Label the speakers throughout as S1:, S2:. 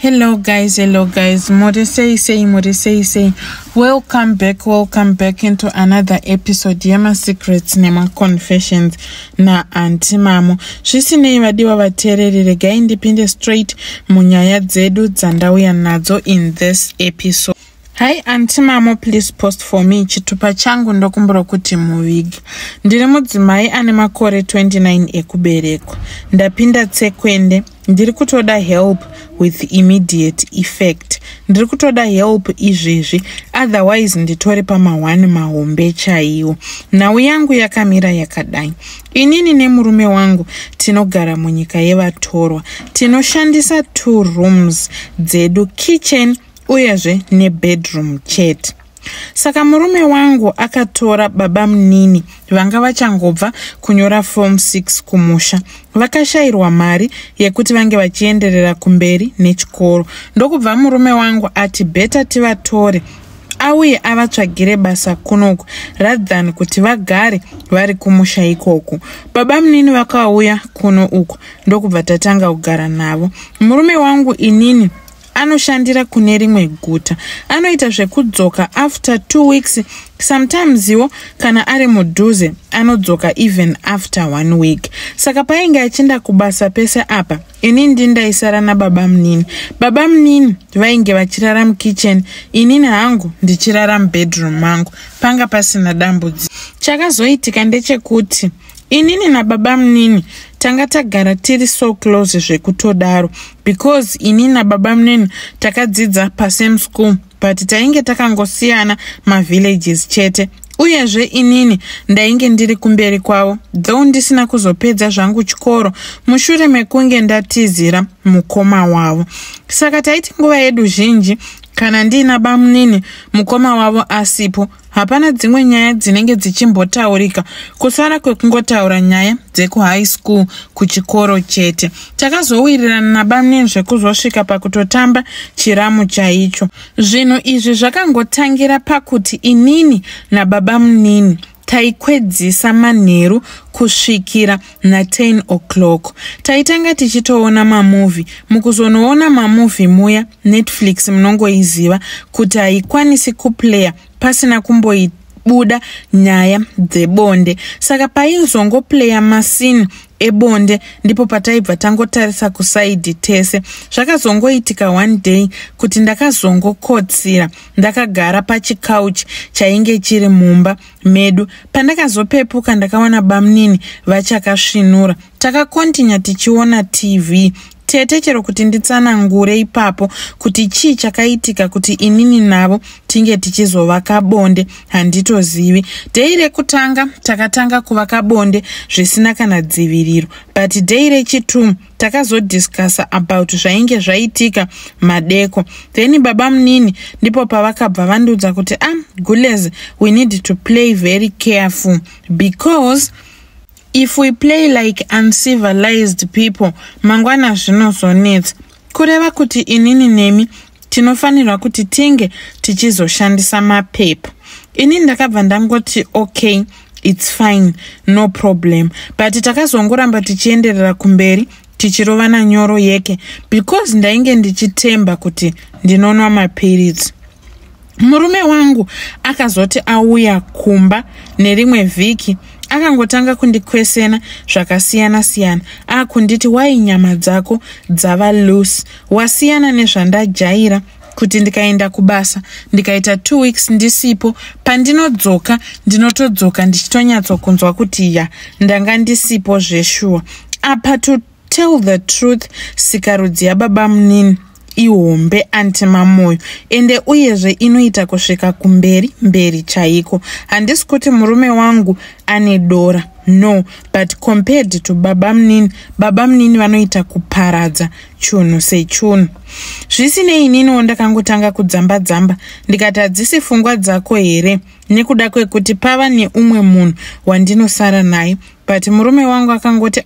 S1: Hello guys, More say. Welcome back into another episode Yama Secrets Nema Confessions na Auntie Mamo. Zvisinei vadiwa vateereri regai ndipinde straight munyaya dzedu dzandauya nadzo in this episode. Hi Auntie Mamo, please post for me chitupa changu ndokumbura kuti muvigi. Ndiri mudzimai ane makore 29 ekuberekwa. Ndapinda tsekwende. Ndiri kutoda help with immediate effect. Ndiri kutoda help izvezvi, otherwise nditori pama1 mahombe chaiwo. Nhau yangu yakamira yakadai. Inini nemurume wangu tinogara munyika yevatorwa. Tinoshandisa 2 rooms dzedu, kitchen uyezve nebedroom chete. Saka murume wangu akatora baba munini vanga vachangobva kunyora form 6 kumusha. Vakashayirwa mari yekuti vange vachienderera kumberi nechikoro. Ndokubva murume wangu ati beta tivatore auye avatsvagire basa kunoku rather than kuti vagare vari kumusha ikoko. Baba munini vakauya kuno uku ndokubva tatanga kugara navo. Murume wangu inini anoshandira kune rimwe guta. Anoita zvekudzoka after 2 weeks, sometimes iwo kana ari mudhuze anodzoka even after 1 week. Saka painge achinda kubasa pese apa, inini ndindaisara nababa munini. Baba munini vainge vachirara mukitchen, inini hangu ndichirara mubedroom mangu. Panga pasina dambudziko. Chakazoitika ndechekuti inini nababa munini tanga tagara tiri so close zvekutodaro, because inini nababa munini takadzidza pasame school but tainge takangosiyana mavillages chete. Uyezve inini ndainge ndiri kumberi kwavo, though ndisina kuzopedza zvangu chikoro mushure mekunge ndatizira mukoma wavo. Saka taiti nguva yedu zhinji kana ndina baba munini mukoma wavo asipo, hapana dzimwe nyaya dzinenge dzichimbotaurika kusara kwekungotaura nyaya dzekuhigh school kuchikoro chete. Takazowirirana nababa munini zvekuzosvika pakutotamba chiramu chaicho. Zvinhu izvi zvakangotangira pakuti inini nababa munini taikwedzisa manheru kusvikira na 10 o'clock. Taitanga tichitoona mamovie. Mukuzonoona mamovie muya Netflix munongoiziva kuti haikwanisi kuplaya pasina kumboibuda nyaya dzebonde. Saka paizongoplaya masini ebonde ndipo pataibva tangotarisa kusaidi tese. Zvakazongoitika one day kuti ndakazongokotsira ndakagara pachicouch chainge chiri mumba medu. Pandakazopepuka ndakawana baba munini vachakasvinura. Takakontinya tichiona TV. Tete chero kuti nditsanangure ipapo kuti chii chakaitika kuti inini navo tinge tichizovaka bonde handitozivi. Dei rekutanga takatanga kuvaka bonde zvisina kana dziviriro, but dei rechitu takazodiscussa about zvainge zvaitika madeko. Then baba munini ndipo pavakabva vandudza kuti Gulezi, we need to play very careful, because if we play like uncivilized people, mangwana zvinozonetsa. Kureva kuti inini nemi tinofanirwa kuti tinge tichizoshandisa mapepa. Inini ndakabva ndangoti okay, it's fine, no problem. But takazongoramba tichienderera kumberi tichirovana nyoro yeke, because ndainge ndichitemba kuti ndinonwa mapirizi. Murume wangu akazoti auya kumba nerimwe vhiki akangotanga kundikwesena zvakasiyana-siyana. Akunditi wai nyama dzako dzava loose, wasiyana nezvandajaira kuti ndikaenda kubasa ndikaita 2 weeks ndisipo, pandinodzoka ndinotodzoka ndichitonyatsokunzwa kuti ndanga ndisipo zveshuwa. Apa to tell the truth, sikarudzi yababa munini ihombe Auntie Mamoyo, ende uyezve inoita kusvika mberi chaiko. Handisi kuti murume wangu ane dora, no, but compared to baba munini vanoita kuparadza chunhu sechunhu. Zvisinei inini ndakangotanga kudzamba ndikati hadzisi pfungwa dzako here, nekuda kwekuti pava neumwe munhu wandinosara naye. But murume wangu akangoti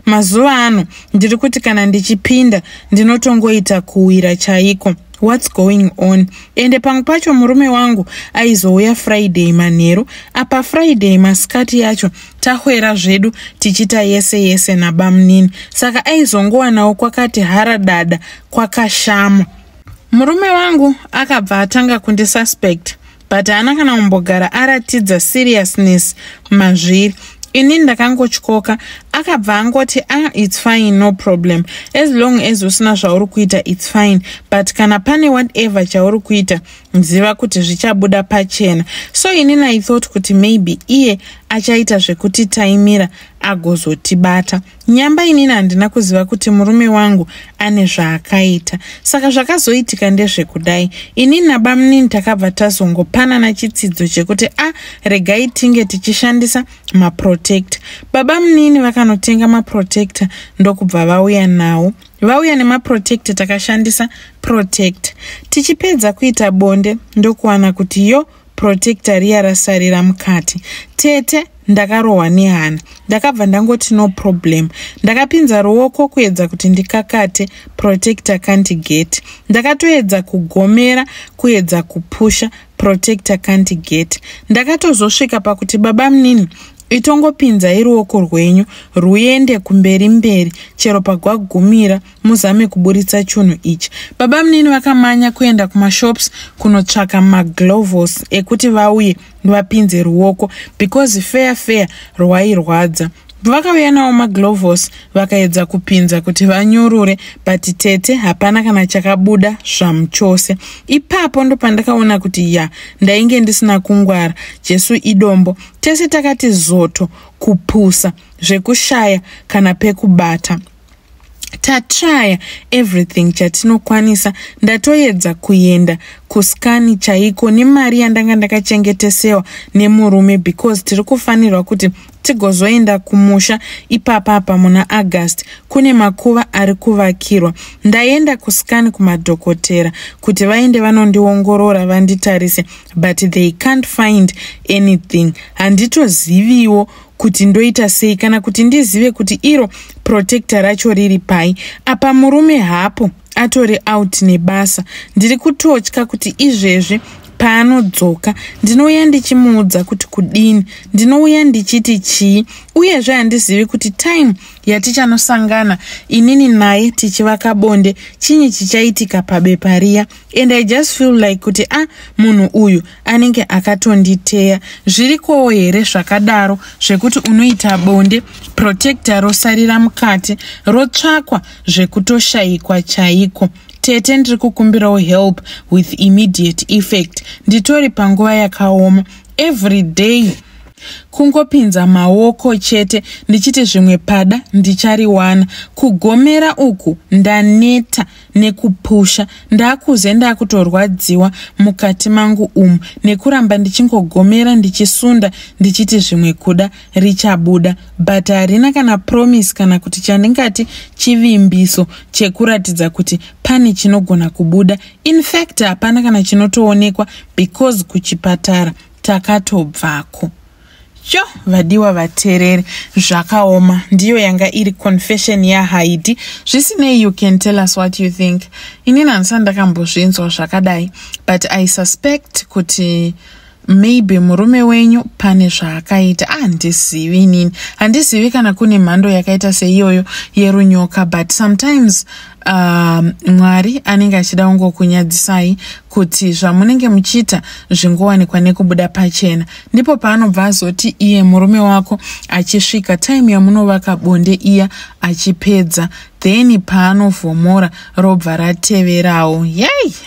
S1: mazuva ano ndiri kuti kana ndichipinda ndinotongoita kuwira chaiko. what's going on. Ende pamwe pacho murume wangu aizouya Friday manheru, apa Friday masikati yacho tahwera zvedu tichita yese nabamunini, saka aizongowanawo kwakati haradada kwakashama. Murume wangu akabva atanga kundisuspect, but haana kana kumbogara aratidza seriousness mazviri. Ini ndakangotyoka, akabva angoti it's fine, no problem, as long as usina zvauri kuita it's fine, but kana pane whatever chauri kuita nziva kuti zvichabuda pachena. So inini I thought kuti maybe iye achaita zvekuti taimira agozotibata. Nyamba inini handina kuziva kuti murume wangu ane zvaakaita, saka zvakazoitika ndezvekudai. Inini nabamunini takabva tazongopanana chitsidzo chekuti regai tinge tichishandisa maprotector. Babamunini vakanotenga maprotector ndokubva vauya nawo. Vauya nemaprotector, takashandisa protector. Tichipedza kuita bonde ndokuwana kuti yo protector riya rasarira mukati. Tete ndakarohwa nehana, ndakabva ndangoti no problem. Ndakapinza ruoko kuedza kuti ndikakate protector can't get. Ndakatoedza kugomera kuedza kupusha protector can't get. Ndakatozosvika pakuti babamunini itongopinza iruoko rwenyu ruende kumberi chero pagwagumira muzame kuburitsa chunhu ichi. Babamunini vakamanya kuenda kumashops kunotsvaka maglovos ekuti vauye vapinze ruoko because fair rwairwadza. Vakauya nawo maglovos vakaedza kupinza kuti vanyurure, but tete hapana kana chakabuda zvamuchose. Ipapo ndo pandakaona kuti ndainge ndisina kungwara. Jesu idombo, tese takati zoto kupusa zvekushaya kana pekubata. Tatraya everything chatinokwanisa. Ndatoedza kuenda kuskani chaiko nemari yandanga ndakachengetesewa nemurume because tiri kufanirwa kuti tigozoenda kumusha ipapa muna August. Kune makuva ari kuvakirwa. Ndaenda kuskani kumadhokotera kuti vaende vanondiongorora vanditarise, but they can't find anything. Handitoziviwo kuti ndoita sei kana kuti ndizive kuti iro protector racho riri pai. Apa murume hapo atori out nebasa. Ndiri kutotya kuti izvezvi paanodzoka ndinouya ndichimuudza kuti kudini, ndinouya ndichiti chii, uyezve handizivi kuti time yatichanosangana inini naye tichivaka bonde chinyi chichaitika pabepa riya. And I just feel like kuti munhu uyu anenge akatonditeya. Zvirikowo here zvakadaro zvekuti unoita bonde protector rosarira mukati rotsvakwa zvekutoshayikwa chaiko. Tete ndiri kukumbirawo help with immediate effect. Nditori panguva yakaoma every day kungopinza maoko chete ndichiti zvimwe pada ndichariwana. Kugomera uku ndaneta nekupusha. Ndakuze ndakutorwadziwa mukati mangu nekuramba ndichingogomera ndichisunda ndichiti zvimwe kuda richabuda, but harina kana promise kana kuti chandingati chivimbiso chekuratidza kuti pane chinogona kubuda. In fact hapana kana chinotoonekwa because kuchipatara takatobvako. Vadiwa vaterere, zvakaoma. Ndiyo yanga iri confession ya Heidi. Zvisinei, you can tell us what you think. Inini handisati ndakambozvinzwa zvakadai, but I suspect kuti maybe murume wenyu pane zvaakaita. Handizivi nini. Handizivi kana kune mhando yakaita seiyoyo yerunyoka, but sometimes Mwari anenge achida kungokunyadzisai kuti zvamunenge muchiita zvingowanikwa nekubuda pachena. Ndipo paanobva azoti iye murume wako achisvika time yamunovaka bonde iya achipedza, then paanovhomora robva rateverawo.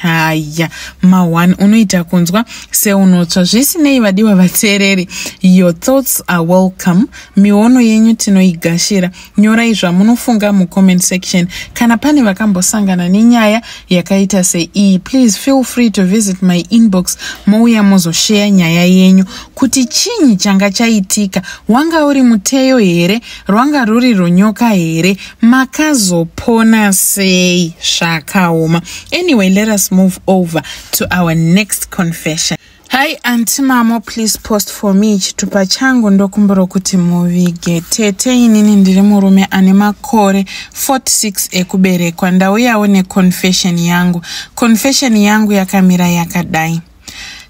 S1: Haya ma1 unoita kunzwa seunotsva. Zvisinei vadiwa vatereri, your thoughts are welcome. Miono yenyu tinoigashira. Nyorai zvamunofunga mucomment section. Kana pane vakambosangana nenyaya yakaita sei, please feel free to visit my inbox mouya muzoshare nyaya yenyu kuti chinyi changa chaitika. Wanga uri muteyo here, rwanga ruri runyoka here, makazopona sei? Zvakaoma. Anyway, let us move over to our next confession. Hi Auntie Mamo, please post for me. Chitupa changu ndokumburo kuti muvige. Tete inini ndiri murume ane makore 46 ekuberekwa. Ndauyawo neconfession yangu. Confession yangu yakamira yakadai.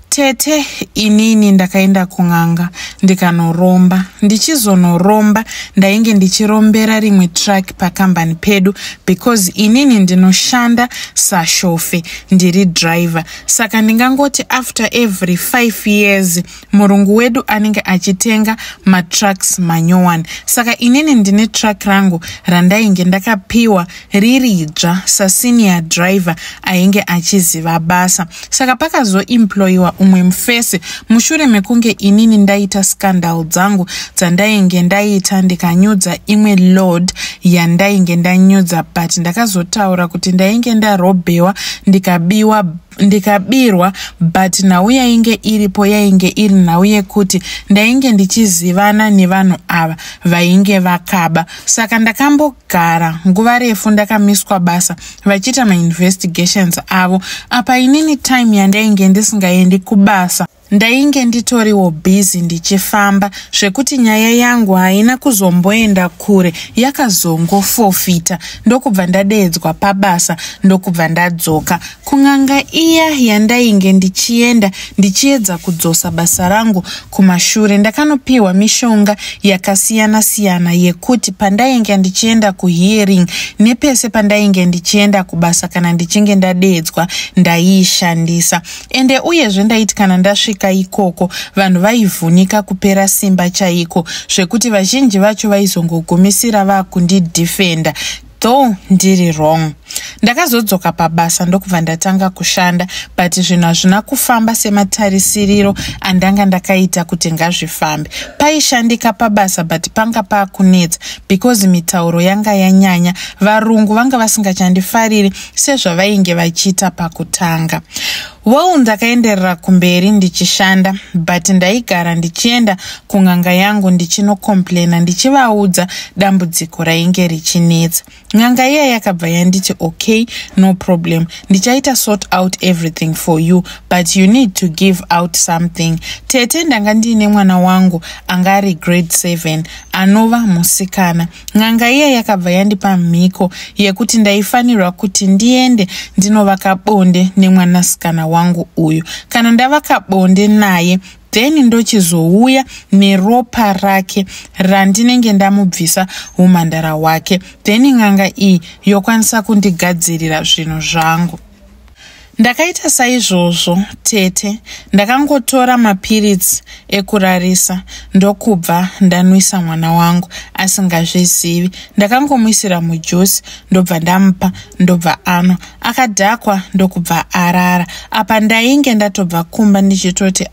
S1: Tete inini ndakaenda kung'anga ndikanoromba. Ndichizonoromba ndainge ndichirombera rimwe track pakambani pedu because inini ndinoshanda sashofe ndiri driver. Saka ndingangoti after every 5 years murungu wedu anenge achitenga matracks manyowani. Saka inini ndine track rangu randainge ndakapiwa riridzva senior driver ainge achiziva basa. Saka pakazoemployiwa umwe mfese mushure mekunge inini ndaita scandal dzangu dzandainge ndaita ndikanyudza imwe load yandainge ndanyudza, but ndakazotaura kuti ndainge ndarobhewa ndikabirwa, but nhau yainge iripo yainge iri nhau yekuti ndainge ndichizivana nevanhu ava vainge vakaba. Saka ndakambogara nguva refu ndakamiswa basa vachiita mainvestigations avo. Apa inini time yandainge ndisingaendi kubasa ndainge nditoriwo busy ndichifamba zvekuti nyaya yangu haina kuzomboenda kure, yakazongofofita. Ndokubva ndadeedzwa pabasa, ndokubva ndadzoka kung'anga iya yandainge ndichienda ndichiedza kudzosa basa rangu kumashure. Ndakanopiwa mishonga yakasiyana siyana yekuti pandainge ndichienda kuhearing nepese pandainge ndichienda kubasa kana ndichinge ndadeedzwa ndaiishandisa. Ende uyezve ndaiti kana ndasvika ikoko vanhu vaivhunika kupera simba chaiko zvekuti vazhinji vacho vaizongogumisira vakundidefenda, though ndiri wrong. Ndakazodzoka pabasa ndokubva ndatanga kushanda, but zvinhu hazvina kufamba sematarisiriro andanga ndakaita kuti ngazvifambe. Paishandika pabasa but panga paakunetsa because mitauro yanga yanyanya. Varungu vanga vasingachandifariri sezvavainge vachiita pakutanga. Well, ndakaenderera kumberi ndichishanda, but ndaigara ndichienda kung'anga yangu ndichinokomplaina ndichivaudza dambudziko rainge richinetsa. Ng'anga iya yakabva yanditi okay, no problem, ndichaita sort out everything for you, but you need to give out something. Tete ndanga ndine mwana wangu angari grade 7 anova musikana. Ng'anga iya yakabva yandipa mhiko yekuti ndaifanirwa kuti ndiende ndinovaka bonde nemwanasikana wangu uyu. Kana ndavaka bonde naye then ndochizouya neropa rake randinenge ndamubvisa umhandara wake, then ng'anga iyi yokwanisa kundigadzirira zvinhu zvangu. Ndakaita saizvozvo Tete, ndakangotora mapiritsi ekurarisa ndokubva ndanwisa mwana wangu asingazvizivi. Ndakangomuisira mujusi ndobva ndamupa ndobva anwa. Akadhakwa ndokubva arara. Apa ndainge ndatobva kumba ndichitoti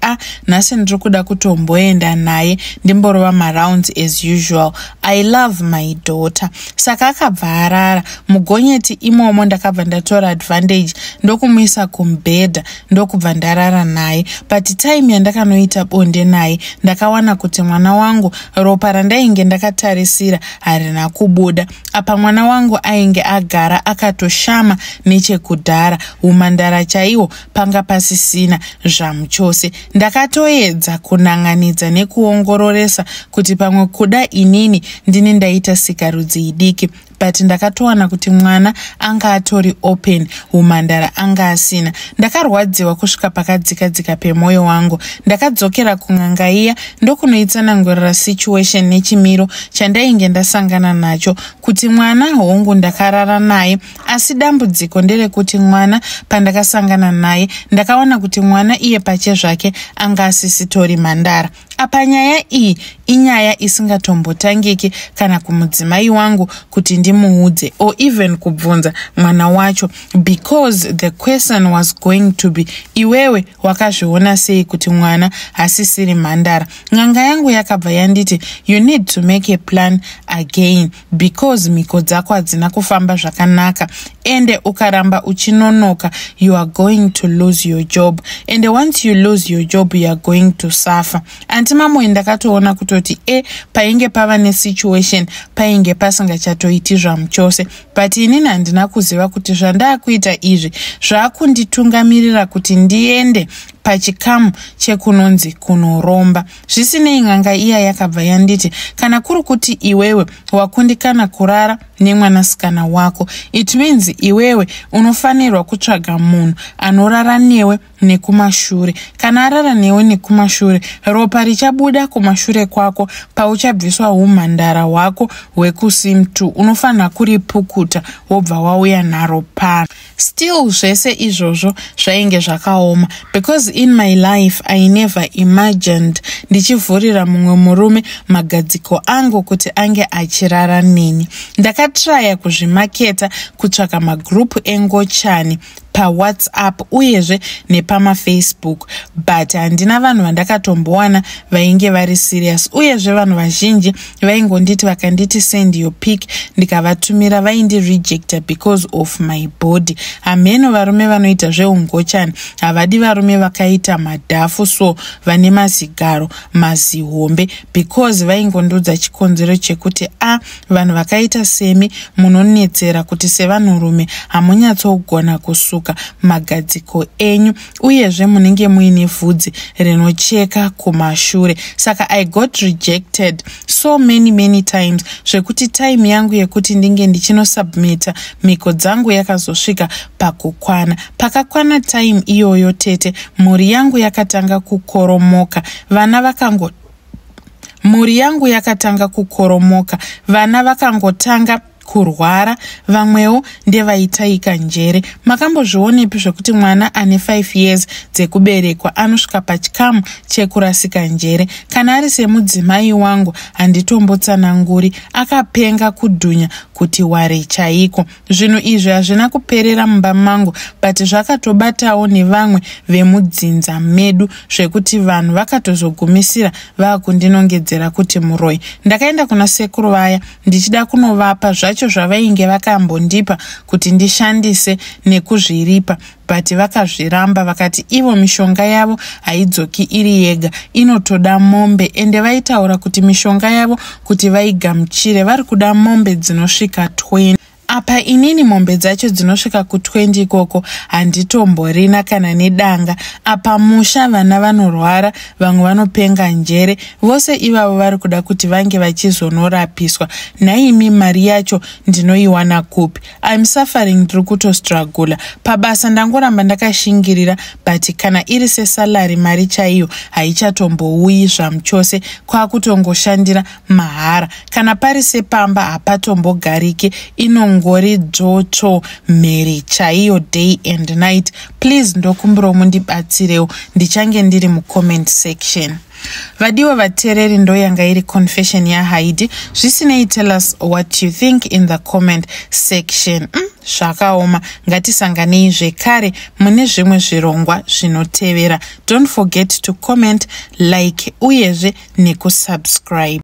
S1: nhasi ndiri kuda kutomboenda naye ndimborova marounds as usual. I love my daughter. Saka akabva arara. Mugonyeti imomo ndakabva ndatora advantage ndokumuisa kumbhedha ndokubva ndarara naye. But time yandakanoita bonde naye ndakawana kuti mwana wangu ropa randainge ndakatarisira harina kubuda. Apa mwana wangu ainge agara akatoshama nechekudhara, umhandara chaiwo panga pasisina zvamu chose. Ndakatoedza kunanganidza nekuongororesa kuti pamwe kuda inini ndine ndaita sikarudzi idiki, but ndakatowana kuti mwana anga atori open, umhandara anga asina. Ndakarwadziwa kusvika pakadzika pemwoyo wangu. Ndakadzokera kung'anga iya ndokunoitsanangurira situation nechimiro chandainge ndasangana nacho, kuti mwana hongu ndakarara naye, asi dambudziko nderekuti mwana pandakasangana naye ndakaona kuti mwana iye pache zvake anga asisitori mhandara. Apa nyaya iyi inyaya isingatombotangiki kana kumudzimai wangu kuti ndimuudze or even kubvunza mwana wacho, because the question was going to be, iwewe wakazviona sei kuti mwana hasisiri mhandara? Ng'anga yangu yakabva yanditi you need to make a plan again because mhiko dzako hadzina kufamba zvakanaka, ende ukaramba uchinonoka you are going to lose your job, and once you lose your job you are going to suffer. Auntie Mamo ndakatoona kutoti painge pava nesituation painge pasingachatoiti zvamu chose, but inini handina kuziva kuti zvandakuita izvi zvakunditungamirira kuti ndiende pachikamu chekunonzi kunoromba. Zvisinei n'anga iya yakabva yanditi, kana kuri kuti iwewe wakundikana kurara nemwanasikana wako, it means iwewe unofanirwa kutsvaga munhu anorara newe nekumashure. Kana arara newe nekumashure, ropa richabuda kumashure kwako pauchabviswa umhandara hwako hwekusimtu, unofanira kuripukuta wobva wauya naro pano. Still zvese izvozvo zvainge zvakaoma, because in my life I never imagined ndichivhurira mumwe murume magadziko angu kuti ange achirara neni. Ndakatraya kuzvimaketa kutsvaka magrupu engochani paWhatsApp uyezve nepamafacebook, but handina vanhu vandakatombowana vainge vari serious. Uyezve vanhu vazhinji vaingonditi vakanditi send your pic ndikavatumira vaindirejecta because of my body. Hameno varume vanoita zveungochani havadi varume vakaita madhafu, so vane mazigaro mazihombe, because vaingondudza chikonzero chekuti vanhu vakaita semi munonetsera kuti sevanhurume hamunyatsogona kusuka magadziko enyu, uyezve munenge muine vhudzi rinocheka kumashure. Saka I got rejected so many times zvekuti time yangu yekuti ndinge ndichinosubmita miko dzangu yakazosvika pakukwana. Pakakwana time iyoyo tete, mhuri yangu yakatanga kukoromoka, vana vakangotanga kurwara, vamwewo ndevaitaika njere. Makambozvionepi zvekuti mwana ane 5 years dzekuberekwa anosvika pachikamu chekurasika njere? Kana ari semudzimai wangu handitombotsananguri, akapenga kudhunya kuti ware chaiko. Zvinhu izvi hazvina kuperera mumba mangu, but zvakatobatawo nevamwe vemudzinza medu, zvekuti vanhu vakatozogumisira vakundinongedzera kuti muroyi. Ndakaenda kuna sekuru vaya ndichida kunovapa zvacho zvavainge vakambondipa kuti ndishandise nekuzviripa, but vakazviramba, vakati ivo mishonga yavo haidzoki iri yega, inotoda mombe, ende vaitaura kuti mishonga yavo kuti vaigamuchire vari kuda mombe dzinosvika 20. Apa inini mombe dzacho dzinosvika ku20 ikoko handitomborina kana nedanga. Apa musha vana vanorwara, vamwe vanopenga njere, vose ivavo vari kuda kuti vange vachizonorapiswa. Naimi mari yacho ndinoiwana kupi? I'm suffering, ndiri kutostrugula. Pabasa ndangoramba ndakashingirira, but kana iri sesalary mari chaiyo haichatombouyi zvamuchose, kwakutongoshandira mahara. Kana pari sepamba hapatombogariki, ngori dzoto mheri chaiyo day and night. Please ndokumbira mundibatsirewo, ndichange ndiri mucomment section. Vadiwa vatereri ndo yanga iri confession ya Heidi. Zvisinei, tell us what you think in the comment section. Zvakaoma, ngatisanganei zvekare mune zvimwe zvirongwa zvinotevera. Don't forget to comment, like uyezve nekusubscribe.